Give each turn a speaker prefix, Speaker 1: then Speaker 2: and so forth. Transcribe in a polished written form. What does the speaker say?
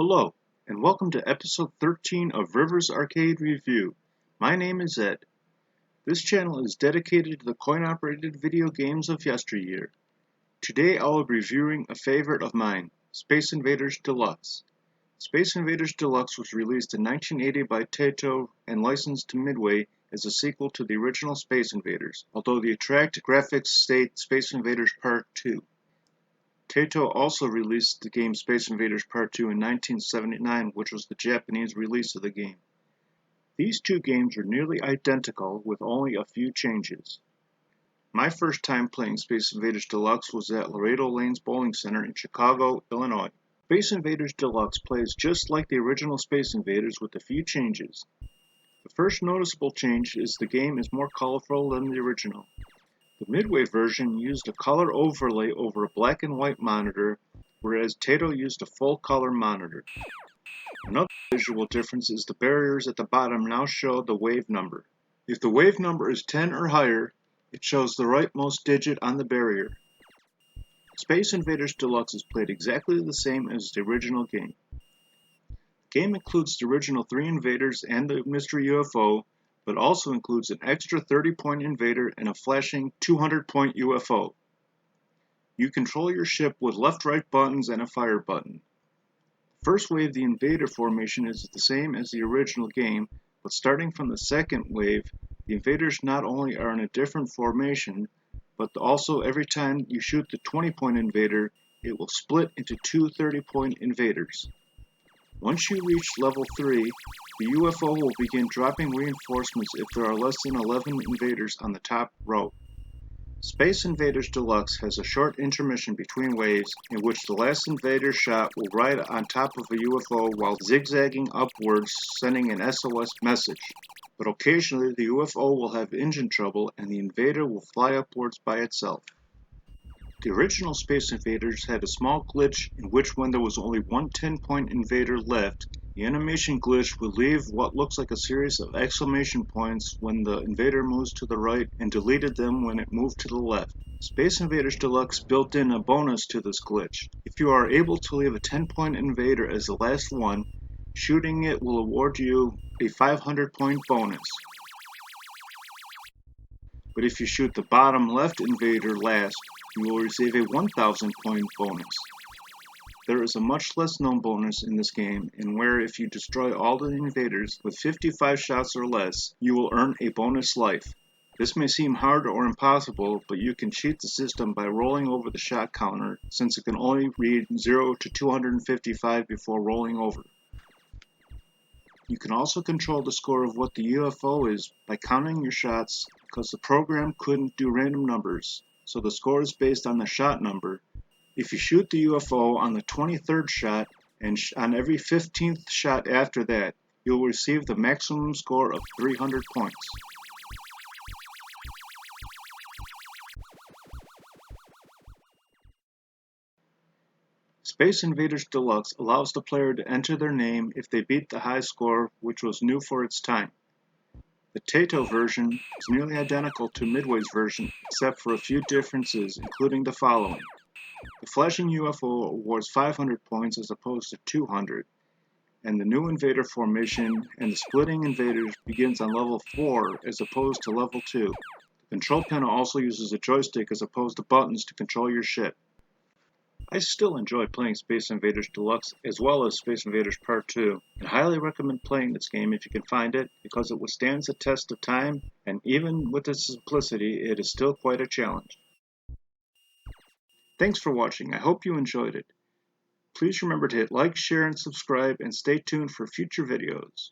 Speaker 1: Hello, and welcome to episode 13 of Rivers Arcade Review. My name is Ed. This channel is dedicated to the coin-operated video games of yesteryear. Today I will be reviewing a favorite of mine, Space Invaders Deluxe. Space Invaders Deluxe was released in 1980 by Taito and licensed to Midway as a sequel to the original Space Invaders, although the attractive graphics state Space Invaders Part 2. Taito also released the game Space Invaders Part 2 in 1979, which was the Japanese release of the game. These two games are nearly identical with only a few changes. My first time playing Space Invaders Deluxe was at Laredo Lanes Bowling Center in Chicago, Illinois. Space Invaders Deluxe plays just like the original Space Invaders with a few changes. The first noticeable change is the game is more colorful than the original. The Midway version used a color overlay over a black and white monitor, whereas Taito used a full-color monitor. Another visual difference is the barriers at the bottom now show the wave number. If the wave number is 10 or higher, it shows the rightmost digit on the barrier. Space Invaders Deluxe is played exactly the same as the original game. The game includes the original 3 invaders and the mystery UFO, but also includes an extra 30-point invader and a flashing 200-point UFO. You control your ship with left-right buttons and a fire button. First wave, the invader formation is the same as the original game, but starting from the second wave, the invaders not only are in a different formation, but also every time you shoot the 20-point invader, it will split into two 30-point invaders. Once you reach level 3, the UFO will begin dropping reinforcements if there are less than 11 invaders on the top row. Space Invaders Deluxe has a short intermission between waves in which the last invader shot will ride on top of a UFO while zigzagging upwards, sending an SOS message. But occasionally the UFO will have engine trouble and the invader will fly upwards by itself. The original Space Invaders had a small glitch in which when there was only one 10-point invader left, the animation glitch would leave what looks like a series of exclamation points when the invader moves to the right and deleted them when it moved to the left. Space Invaders Deluxe built in a bonus to this glitch. If you are able to leave a 10-point invader as the last one, shooting it will award you a 500-point bonus. But if you shoot the bottom left invader last, you will receive a 1,000-point bonus. There is a much less known bonus in this game, in where if you destroy all the invaders with 55 shots or less, you will earn a bonus life. This may seem hard or impossible, but you can cheat the system by rolling over the shot counter, since it can only read 0 to 255 before rolling over. You can also control the score of what the UFO is by counting your shots, because the program couldn't do random numbers, so the score is based on the shot number. If you shoot the UFO on the 23rd shot, and on every 15th shot after that, you'll receive the maximum score of 300 points. Space Invaders Deluxe allows the player to enter their name if they beat the high score, which was new for its time. The Taito version is nearly identical to Midway's version, except for a few differences, including the following. The flashing UFO awards 500 points as opposed to 200, and the new invader formation and the splitting invaders begins on level 4 as opposed to level 2. The control panel also uses a joystick as opposed to buttons to control your ship. I still enjoy playing Space Invaders Deluxe as well as Space Invaders Part 2, and highly recommend playing this game if you can find it, because it withstands the test of time, and even with its simplicity, it is still quite a challenge. Thanks for watching. I hope you enjoyed it. Please remember to hit like, share, and subscribe, and stay tuned for future videos.